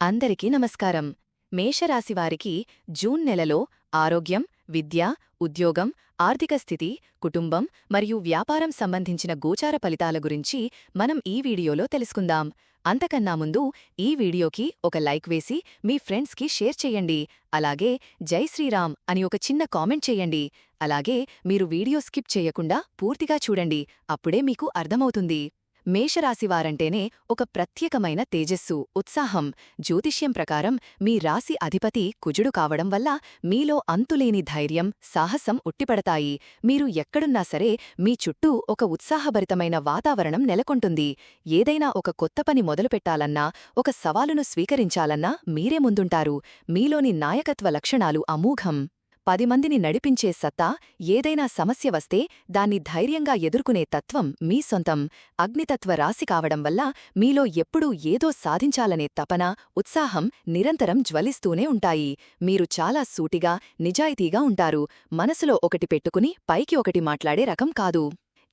అందరికీ నమస్కారం. మేషరాశివారికి జూన్ నెలలో ఆరోగ్యం, విద్య, ఉద్యోగం, ఆర్థిక స్థితి, కుటుంబం మరియు వ్యాపారం సంబంధించిన గోచార ఫలితాల గురించి మనం ఈ వీడియోలో తెలుసుకుందాం. అంతకన్నా ముందు ఈ వీడియోకి ఒక లైక్ వేసి మీ ఫ్రెండ్స్కి షేర్ చెయ్యండి. అలాగే జై శ్రీరామ్ అని ఒక చిన్న కామెంట్ చెయ్యండి. అలాగే మీరు వీడియో స్కిప్ చేయకుండా పూర్తిగా చూడండి, అప్పుడే మీకు అర్థమవుతుంది. మేషరాశివారంటేనే ఒక ప్రత్యేకమైన తేజస్సు, ఉత్సాహం. జ్యోతిష్యం ప్రకారం మీ రాశి అధిపతి కుజుడు కావడం వల్ల మీలో అంతులేని ధైర్యం, సాహసం ఉట్టిపడతాయి. మీరు ఎక్కడున్నా సరే మీ చుట్టూ ఒక ఉత్సాహభరితమైన వాతావరణం నెలకొంటుంది. ఏదైనా ఒక కొత్త పని మొదలుపెట్టాలన్నా, ఒక సవాలును స్వీకరించాలన్నా మీరే ముందుంటారు. మీలోని నాయకత్వ లక్షణాలు అమోఘం. 10 మందిని నడిపించే సత్తా, ఏదైనా సమస్య వస్తే దాన్ని ధైర్యంగా ఎదుర్కొనే తత్వం మీ సొంతం. అగ్నితత్వ రాశి కావడం వల్ల మీలో ఎప్పుడూ ఏదో సాధించాలనే తపన, ఉత్సాహం నిరంతరం జ్వలిస్తూనే ఉంటాయి. మీరు చాలా సూటిగా, నిజాయితీగా ఉంటారు. మనసులో ఒకటి పెట్టుకుని పైకి ఒకటి మాట్లాడే రకం కాదు.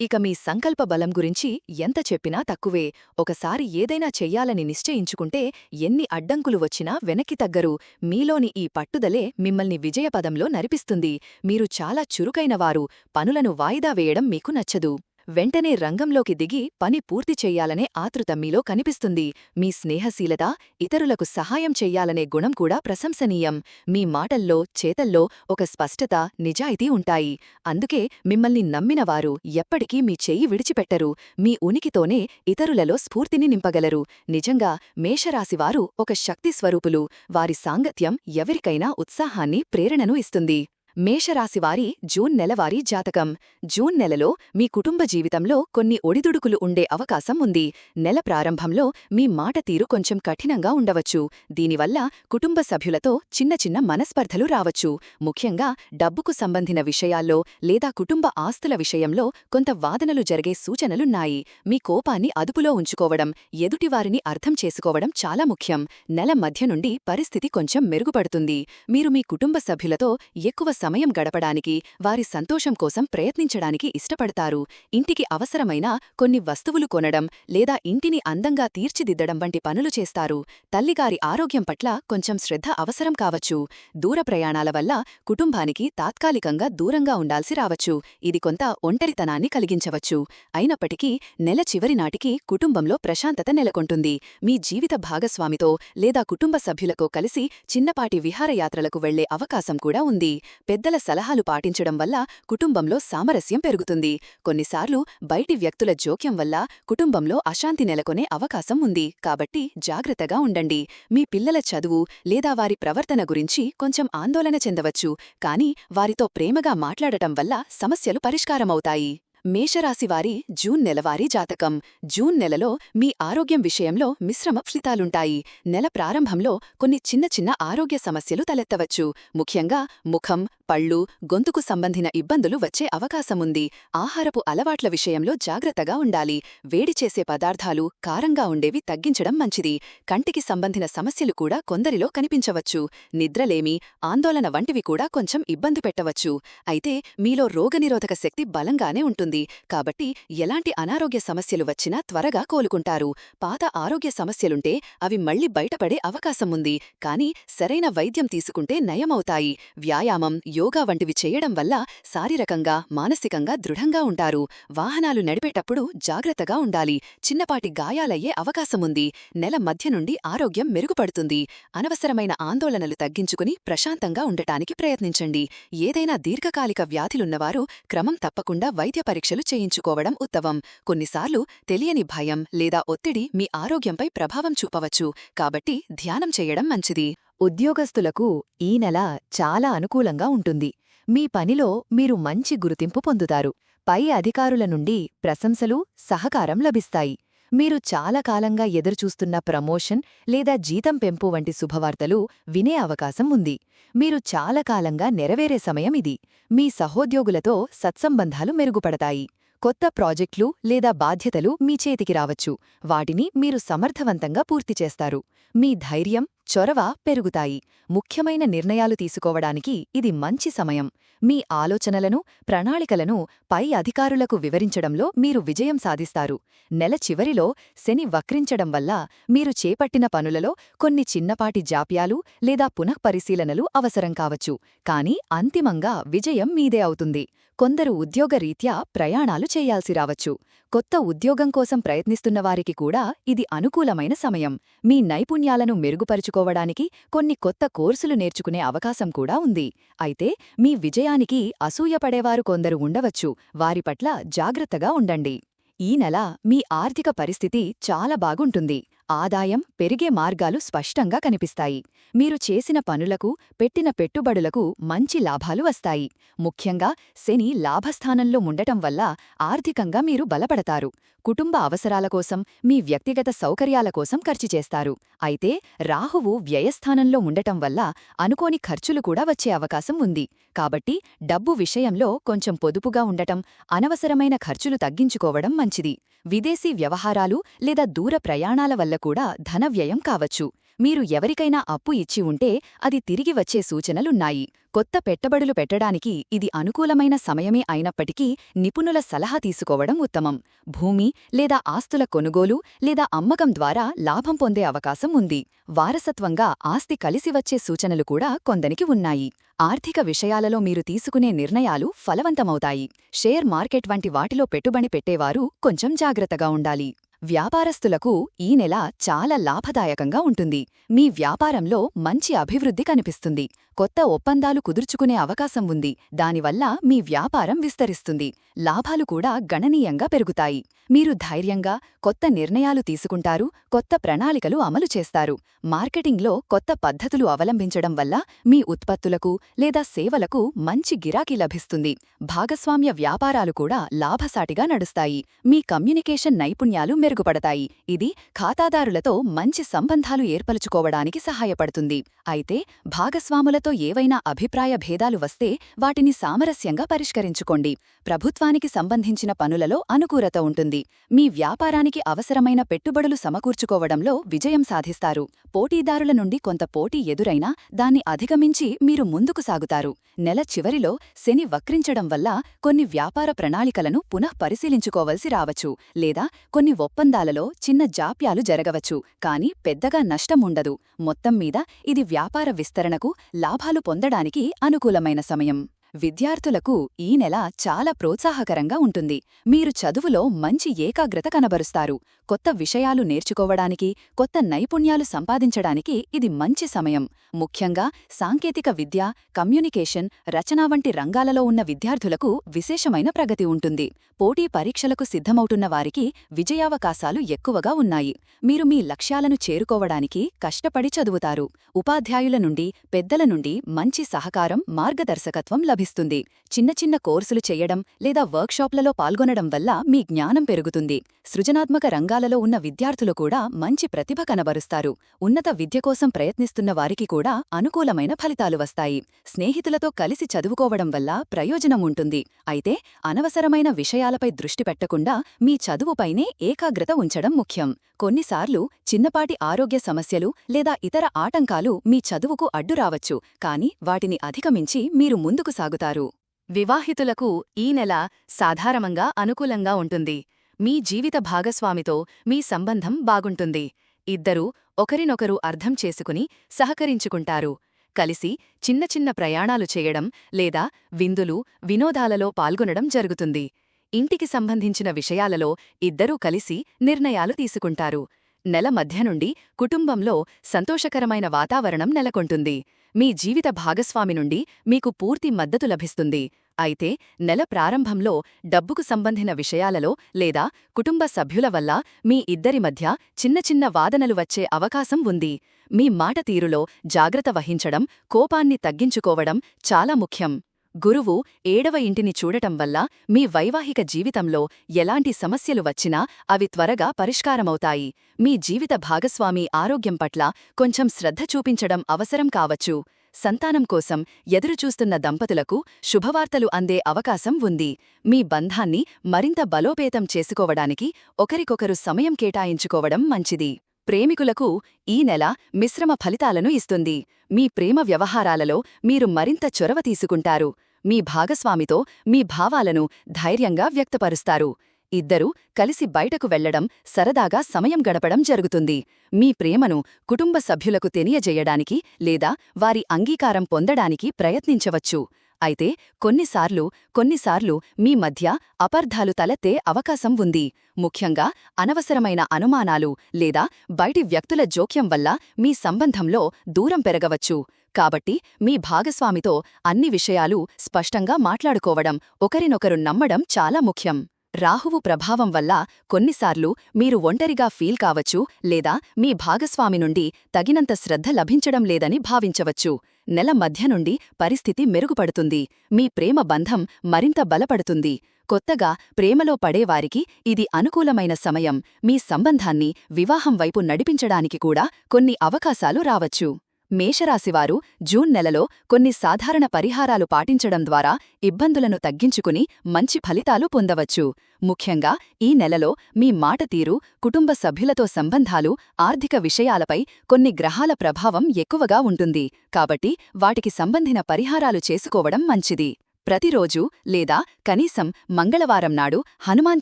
ఇక మీ సంకల్ప బలం గురించి ఎంత చెప్పినా తక్కువే. ఒకసారి ఏదైనా చెయ్యాలని నిశ్చయించుకుంటే ఎన్ని అడ్డంకులు వచ్చినా వెనక్కి తగ్గరు. మీలోని ఈ పట్టుదలే మిమ్మల్ని విజయపదంలో నడిపిస్తుంది. మీరు చాలా చురుకైనవారు. పనులను వాయిదా వేయడం మీకు నచ్చదు. వెంటనే రంగంలోకి దిగి పని పూర్తి చెయ్యాలనే ఆతృత మీలో కనిపిస్తుంది. మీ స్నేహశీలత, ఇతరులకు సహాయం చెయ్యాలనే గుణం కూడా ప్రశంసనీయం. మీ మాటల్లో, చేతల్లో ఒక స్పష్టత, నిజాయితీ ఉంటాయి. అందుకే మిమ్మల్ని నమ్మినవారు ఎప్పటికీ మీ చెయ్యి విడిచిపెట్టరు. మీ ఉనికితోనే ఇతరులలో స్ఫూర్తిని నింపగలరు. నిజంగా మేషరాశివారు ఒక శక్తి స్వరూపులు. వారి సాంగత్యం ఎవరికైనా ఉత్సాహాన్ని, ప్రేరణను ఇస్తుంది. మేషరాశివారి జూన్ నెలవారీ జాతకం. జూన్ నెలలో మీ కుటుంబ జీవితంలో కొన్ని ఒడిదుడుకులు ఉండే అవకాశం ఉంది. నెల ప్రారంభంలో మీ మాట తీరు కొంచెం కఠినంగా ఉండవచ్చు. దీనివల్ల కుటుంబ సభ్యులతో చిన్న చిన్న మనస్పర్ధలు రావచ్చు. ముఖ్యంగా డబ్బుకు సంబంధిన విషయాల్లో లేదా కుటుంబ ఆస్తుల విషయంలో కొంత వాదనలు జరిగే సూచనలున్నాయి. మీ కోపాన్ని అదుపులో ఉంచుకోవడం, ఎదుటివారిని అర్థం చేసుకోవడం చాలా ముఖ్యం. నెల మధ్య నుండి పరిస్థితి కొంచెం మెరుగుపడుతుంది. మీరు మీ కుటుంబ సభ్యులతో ఎక్కువ సమయం గడపడానికి, వారి సంతోషం కోసం ప్రయత్నించడానికి ఇష్టపడతారు. ఇంటికి అవసరమైన కొన్ని వస్తువులు కొనడం లేదా ఇంటిని అందంగా తీర్చిదిద్దడం వంటి పనులు చేస్తారు. తల్లిగారి ఆరోగ్యం పట్ల కొంచెం శ్రద్ధ అవసరం కావచ్చు. దూర ప్రయాణాల వల్ల కుటుంబానికి తాత్కాలికంగా దూరంగా ఉండాల్సి రావచ్చు. ఇది కొంత ఒంటరితనాన్ని కలిగించవచ్చు. అయినప్పటికీ నెల చివరి నాటికి కుటుంబంలో ప్రశాంతత నెలకొంటుంది. మీ జీవిత భాగస్వామితో లేదా కుటుంబ సభ్యులతో కలిసి చిన్నపాటి విహారయాత్రలకు వెళ్లే అవకాశం కూడా ఉంది. పెద్దల సలహాలు పాటించడం వల్ల కుటుంబంలో సామరస్యం పెరుగుతుంది. కొన్నిసార్లు బయటి వ్యక్తుల జోక్యం వల్ల కుటుంబంలో అశాంతి నెలకొనే అవకాశం ఉంది. కాబట్టి జాగ్రత్తగా ఉండండి. మీ పిల్లల చదువు లేదా వారి ప్రవర్తన గురించి కొంచెం ఆందోళన చెందవచ్చు. కానీ వారితో ప్రేమగా మాట్లాడటం వల్ల సమస్యలు పరిష్కారమవుతాయి. మేషరాశివారి జూన్ నెలవారీ జాతకం. జూన్ నెలలో మీ ఆరోగ్యం విషయంలో మిశ్రమ ఫలితాలుంటాయి. నెల ప్రారంభంలో కొన్ని చిన్న చిన్న ఆరోగ్య సమస్యలు తలెత్తవచ్చు. ముఖ్యంగా ముఖం, పళ్ళు, గొంతుకు సంబంధిన ఇబ్బందులు వచ్చే అవకాశముంది. ఆహారపు అలవాట్ల విషయంలో జాగ్రత్తగా ఉండాలి. వేడి చేసే పదార్థాలు, కారంగా ఉండేవి తగ్గించడం మంచిది. కంటికి సంబంధిన సమస్యలు కూడా కొందరిలో కనిపించవచ్చు. నిద్రలేమి, ఆందోళన వంటివి కూడా కొంచెం ఇబ్బంది పెట్టవచ్చు. అయితే మీలో రోగనిరోధక శక్తి బలంగానే ఉంటుంది. కాబట్టి ఎలాంటి అనారోగ్య సమస్యలు వచ్చినా త్వరగా కోలుకుంటారు. పాత ఆరోగ్య సమస్యలుంటే అవి మళ్లీ బయటపడే అవకాశముంది. కానీ సరైన వైద్యం తీసుకుంటే నయమవుతాయి. వ్యాయామం, యోగా వంటివి చేయడం వల్ల శారీరకంగా, మానసికంగా దృఢంగా ఉంటారు. వాహనాలు నడిపేటప్పుడు జాగ్రత్తగా ఉండాలి. చిన్నపాటి గాయాలయ్యే అవకాశముంది. నెల మధ్య నుండి ఆరోగ్యం మెరుగుపడుతుంది. అనవసరమైన ఆందోళనలు తగ్గించుకుని ప్రశాంతంగా ఉండటానికి ప్రయత్నించండి. ఏదైనా దీర్ఘకాలిక వ్యాధులున్నవారు క్రమం తప్పకుండా వైద్య పరీక్షలు చేయించుకోవడం ఉత్తమం. కొన్నిసార్లు తెలియని భయం లేదా ఒత్తిడి మీ ఆరోగ్యంపై ప్రభావం చూపవచ్చు. కాబట్టి ధ్యానం చేయడం మంచిది. ఉద్యోగస్తులకు ఈ నెల చాలా అనుకూలంగా ఉంటుంది. మీ పనిలో మీరు మంచి గుర్తింపు పొందుతారు. పై అధికారుల నుండి ప్రశంసలు, సహకారం లభిస్తాయి. మీరు చాలా కాలంగా ఎదురుచూస్తున్న ప్రమోషన్ లేదా జీతం పెంపు వంటి శుభవార్తలు వినే అవకాశం ఉంది. మీరు చాలా కాలంగా నెరవేరే సమయం ఇది. మీ సహోద్యోగులతో సత్సంబంధాలు మెరుగుపడతాయి. కొత్త ప్రాజెక్టులు లేదా బాధ్యతలు మీ చేతికి రావచ్చు. వాటిని మీరు సమర్థవంతంగా పూర్తి చేస్తారు. మీ ధైర్యం, చొరవ పెరుగుతాయి. ముఖ్యమైన నిర్ణయాలు తీసుకోవడానికి ఇది మంచి సమయం. మీ ఆలోచనలను, ప్రణాళికలను పై అధికారులకు వివరించడంలో మీరు విజయం సాధిస్తారు. నెల చివరిలో శని వక్రించడం వల్ల మీరు చేపట్టిన పనులలో కొన్ని చిన్నపాటి జాప్యాలు లేదా పునఃపరిశీలనలు అవసరం కావచ్చు. కానీ అంతిమంగా విజయం మీదే అవుతుంది. కొందరు ఉద్యోగరీత్యా ప్రయాణాలు చేయాల్సి రావచ్చు. కొత్త ఉద్యోగం కోసం ప్రయత్నిస్తున్నవారికి కూడా ఇది అనుకూలమైన సమయం. మీ నైపుణ్యాలను మెరుగుపరుచుకోవడానికి కొన్ని కొత్త కోర్సులు నేర్చుకునే అవకాశం కూడా ఉంది. అయితే మీ విజయానికి అసూయపడేవారు కొందరు ఉండవచ్చు. వారి పట్ల జాగ్రత్తగా ఉండండి. ఈ నెల మీ ఆర్థిక పరిస్థితి చాలా బాగుంటుంది. ఆదాయం పెరిగే మార్గాలు స్పష్టంగా కనిపిస్తాయి. మీరు చేసిన పనులకు, పెట్టిన పెట్టుబడులకు మంచి లాభాలు వస్తాయి. ముఖ్యంగా శని లాభస్థానంలో ఉండటం వల్ల ఆర్థికంగా మీరు బలపడతారు. కుటుంబ అవసరాల కోసం, మీ వ్యక్తిగత సౌకర్యాల కోసం ఖర్చు చేస్తారు. అయితే రాహువు వ్యయస్థానంలో ఉండటం వల్ల అనుకోని ఖర్చులు కూడా వచ్చే అవకాశం ఉంది. కాబట్టి డబ్బు విషయంలో కొంచెం పొదుపుగా ఉండటం, అనవసరమైన ఖర్చులు తగ్గించుకోవడం మంచిది. విదేశీ వ్యవహారాలు లేదా దూర ప్రయాణాల వల్ల కూడా ధన వ్యయం కావచ్చు. మీరు ఎవరికైనా అప్పు ఇచ్చి ఉంటే అది తిరిగి వచ్చే సూచనలున్నాయి. కొత్త పెట్టుబడులు పెట్టడానికి ఇది అనుకూలమైన సమయమే అయినప్పటికీ నిపుణుల సలహా తీసుకోవడం ఉత్తమం. భూమి లేదా ఆస్తుల కొనుగోలు లేదా అమ్మకం ద్వారా లాభం పొందే అవకాశం ఉంది. వారసత్వంగా ఆస్తి కలిసివచ్చే సూచనలు కూడా కొందరికి ఉన్నాయి. ఆర్థిక విషయాలలో మీరు తీసుకునే నిర్ణయాలు ఫలవంతమవుతాయి. షేర్ మార్కెట్ వంటి వాటిలో పెట్టుబడి పెట్టేవారు కొంచెం జాగ్రత్తగా ఉండాలి. వ్యాపారస్తులకు ఈ నెల చాలా లాభదాయకంగా ఉంటుంది. మీ వ్యాపారంలో మంచి అభివృద్ధి కనిపిస్తుంది. కొత్త ఒప్పందాలు కుదుర్చుకునే అవకాశం ఉంది. దానివల్ల మీ వ్యాపారం విస్తరిస్తుంది. లాభాలు కూడా గణనీయంగా పెరుగుతాయి. మీరు ధైర్యంగా కొత్త నిర్ణయాలు తీసుకుంటారు, కొత్త ప్రణాళికలు అమలు చేస్తారు. మార్కెటింగ్లో కొత్త పద్ధతులు అవలంబించడం వల్ల మీ ఉత్పత్తులకు లేదా సేవలకు మంచి గిరాకీ లభిస్తుంది. భాగస్వామ్య వ్యాపారాలు కూడా లాభసాటిగా నడుస్తాయి. మీ కమ్యూనికేషన్ నైపుణ్యాలు మెరుగుపడతాయి. ఇది ఖాతాదారులతో మంచి సంబంధాలు ఏర్పరచుకోవడానికి సహాయపడుతుంది. అయితే భాగస్వాములతో ఏవైనా అభిప్రాయ భేదాలు వస్తే వాటిని సామరస్యంగా పరిష్కరించుకోండి. ప్రభుత్వానికి సంబంధించిన పనులలో అనుకూలత ఉంటుంది. మీ వ్యాపారానికి అవసరమైన పెట్టుబడులు సమకూర్చుకోవడంలో విజయం సాధిస్తారు. పోటీదారుల నుండి కొంత పోటీ ఎదురైనా దాన్ని అధిగమించి మీరు ముందుకు సాగుతారు. నెల చివరిలో శని వక్రించడం వల్ల కొన్ని వ్యాపార ప్రణాళికలను పునః పరిశీలించుకోవలసి రావచ్చు, లేదా కొన్ని ఒప్పందాలలో చిన్న జాప్యాలు జరగవచ్చు. కానీ పెద్దగా నష్టముండదు. మొత్తం మీద ఇది వ్యాపార విస్తరణకు, లాభాలు పొందడానికి అనుకూలమైన సమయం. విద్యార్థులకు ఈ నెల చాలా ప్రోత్సాహకరంగా ఉంటుంది. మీరు చదువులో మంచి ఏకాగ్రత కనబరుస్తారు. కొత్త విషయాలు నేర్చుకోవడానికి, కొత్త నైపుణ్యాలు సంపాదించడానికి ఇది మంచి సమయం. ముఖ్యంగా సాంకేతిక విద్య, కమ్యూనికేషన్, రచన వంటి రంగాలలో ఉన్న విద్యార్థులకు విశేషమైన ప్రగతి ఉంటుంది. పోటీ పరీక్షలకు సిద్ధమవుతున్న వారికి విజయావకాశాలు ఎక్కువగా ఉన్నాయి. మీరు మీ లక్ష్యాలను చేరుకోవడానికి కష్టపడి చదువుతారు. ఉపాధ్యాయుల నుండి, పెద్దల నుండి మంచి సహకారం, మార్గదర్శకత్వం లభిస్తుంది. చిన్న చిన్న కోర్సులు చెయ్యడం లేదా వర్క్షాప్లలో పాల్గొనడం వల్ల మీ జ్ఞానం పెరుగుతుంది. సృజనాత్మక రంగాలలో ఉన్న విద్యార్థులు కూడా మంచి ప్రతిభ కనబరుస్తారు. ఉన్నత విద్య కోసం ప్రయత్నిస్తున్న వారికి కూడా అనుకూలమైన ఫలితాలు వస్తాయి. స్నేహితులతో కలిసి చదువుకోవడం వల్ల ప్రయోజనం ఉంటుంది. అయితే అనవసరమైన విషయాలపై దృష్టి పెట్టకుండా మీ చదువుపైనే ఏకాగ్రత ఉంచడం ముఖ్యం. కొన్నిసార్లు చిన్నపాటి ఆరోగ్య సమస్యలు లేదా ఇతర ఆటంకాలు మీ చదువుకు అడ్డురావచ్చు, కాని వాటిని అధిగమించి మీరు ముందుకు సాగుతారు. వివాహితులకు ఈ నెల సాధారణంగా అనుకూలంగా ఉంటుంది. మీ జీవిత భాగస్వామితో మీ సంబంధం బాగుంటుంది. ఇద్దరూ ఒకరినొకరు అర్థం చేసుకుని సహకరించుకుంటారు. కలిసి చిన్న చిన్న ప్రయాణాలు చేయడం లేదా విందులు, వినోదాలలో పాల్గొనడం జరుగుతుంది. ఇంటికి సంబంధించిన విషయాలలో ఇద్దరూ కలిసి నిర్ణయాలు తీసుకుంటారు. నెల మధ్య నుండి కుటుంబంలో సంతోషకరమైన వాతావరణం నెలకొంటుంది. మీ జీవిత భాగస్వామి నుండి మీకు పూర్తి మద్దతు లభిస్తుంది. అయితే నెల ప్రారంభంలో డబ్బుకు సంబంధిన విషయాలలో లేదా కుటుంబ సభ్యుల వల్ల మీ ఇద్దరి మధ్య చిన్న చిన్న వాదనలు వచ్చే అవకాశం ఉంది. మీ మాట తీరులో జాగ్రత్త వహించడం, కోపాన్ని తగ్గించుకోవడం చాలా ముఖ్యం. గురువు 7వ ఇంటిని చూడటం వల్ల మీ వైవాహిక జీవితంలో ఎలాంటి సమస్యలు వచ్చినా అవి త్వరగా పరిష్కారమవుతాయి. మీ జీవిత భాగస్వామి ఆరోగ్యం పట్ల కొంచెం శ్రద్ధ చూపించడం అవసరం కావచ్చు. సంతానం కోసం ఎదురుచూస్తున్న దంపతులకు శుభవార్తలు అందే అవకాశం ఉంది. మీ బంధాన్ని మరింత బలోపేతం చేసుకోవడానికి ఒకరికొకరు సమయం కేటాయించుకోవడం మంచిది. ప్రేమికులకు ఈ నెల మిశ్రమ ఫలితాలను ఇస్తుంది. మీ ప్రేమ వ్యవహారాలలో మీరు మరింత చొరవ తీసుకుంటారు. మీ భాగస్వామితో మీ భావాలను ధైర్యంగా వ్యక్తపరుస్తారు. ఇద్దరూ కలిసి బయటకు వెళ్లడం, సరదాగా సమయం గడపడం జరుగుతుంది. మీ ప్రేమను కుటుంబ సభ్యులకు తెలియజేయడానికి లేదా వారి అంగీకారం పొందడానికి ప్రయత్నించవచ్చు. అయితే కొన్నిసార్లు మీ మధ్య అపార్థాలు తలెత్తే అవకాశం ఉంది. ముఖ్యంగా అనవసరమైన అనుమానాలు లేదా బయటి వ్యక్తుల జోక్యం వల్ల మీ సంబంధంలో దూరం పెరగవచ్చు. కాబట్టి మీ భాగస్వామితో అన్ని విషయాలు స్పష్టంగా మాట్లాడుకోవడం, ఒకరినొకరు నమ్మడం చాలా ముఖ్యం. రాహువు ప్రభావం వల్ల కొన్నిసార్లు మీరు ఒంటరిగా ఫీల్ కావచ్చు లేదా మీ భాగస్వామి నుండి తగినంత శ్రద్ధ లభించడం లేదని భావించవచ్చు. నెల మధ్య నుండి పరిస్థితి మెరుగుపడుతుంది. మీ ప్రేమ బంధం మరింత బలపడుతుంది. కొత్తగా ప్రేమలో పడేవారికి ఇది అనుకూలమైన సమయం. మీ సంబంధాన్ని వివాహం వైపు నడిపించడానికి కూడా కొన్ని అవకాశాలు రావచ్చు. మేషరాశివారు జూన్ నెలలో కొన్ని సాధారణ పరిహారాలు పాటించడం ద్వారా ఇబ్బందులను తగ్గించుకుని మంచి ఫలితాలు పొందవచ్చు. ముఖ్యంగా ఈ నెలలో మీ మాట తీరు, కుటుంబ సభ్యులతో సంబంధాలు, ఆర్థిక విషయాలపై కొన్ని గ్రహాల ప్రభావం ఎక్కువగా ఉంటుంది. కాబట్టి వాటికి సంబంధిన పరిహారాలు చేసుకోవడం మంచిది. ప్రతిరోజూ లేదా కనీసం మంగళవారం నాడు హనుమాన్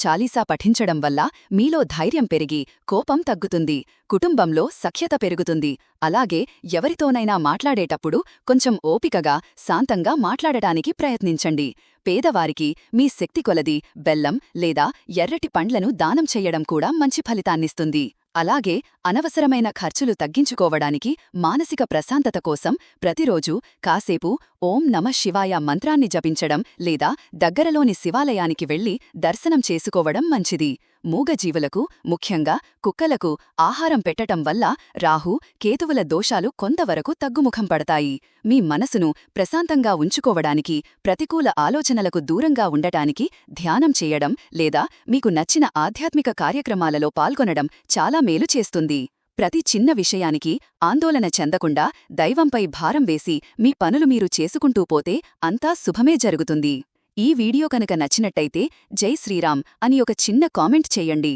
చాలీసా పఠించడం వల్ల మీలో ధైర్యం పెరిగి కోపం తగ్గుతుంది. కుటుంబంలో సఖ్యత పెరుగుతుంది. అలాగే ఎవరితోనైనా మాట్లాడేటప్పుడు కొంచెం ఓపికగా, శాంతంగా మాట్లాడటానికి ప్రయత్నించండి. పేదవారికి మీ శక్తి కొలది బెల్లం లేదా ఎర్రటి పండ్లను దానం చెయ్యడం కూడా మంచి ఫలితాన్నిస్తుంది. అలాగే అనవసరమైన ఖర్చులు తగ్గించుకోవడానికి, మానసిక ప్రశాంతత కోసం ప్రతిరోజూ కాసేపు ఓం నమః శివాయ మంత్రాన్ని జపించడం లేదా దగ్గరలోని శివాలయానికి వెళ్లి దర్శనం చేసుకోవడం మంచిది. మూగజీవులకు, ముఖ్యంగా కుక్కలకు ఆహారం పెట్టటం వల్ల రాహు, కేతువుల దోషాలు కొంతవరకు తగ్గుముఖం పడతాయి. మీ మనసును ప్రశాంతంగా ఉంచుకోవడానికి, ప్రతికూల ఆలోచనలకు దూరంగా ఉండటానికి ధ్యానం చేయడం లేదా మీకు నచ్చిన ఆధ్యాత్మిక కార్యక్రమాలలో పాల్గొనడం చాలా మేలు చేస్తుంది. ప్రతి చిన్న విషయానికి ఆందోళన చెందకుండా దైవంపై భారం వేసి మీ పనులు మీరు చేసుకుంటూ పోతే అంతా శుభమే జరుగుతుంది. ఈ వీడియో కనుక నచ్చినట్టయితే జై శ్రీరామ్ అని ఒక చిన్న కామెంట్ చేయండి.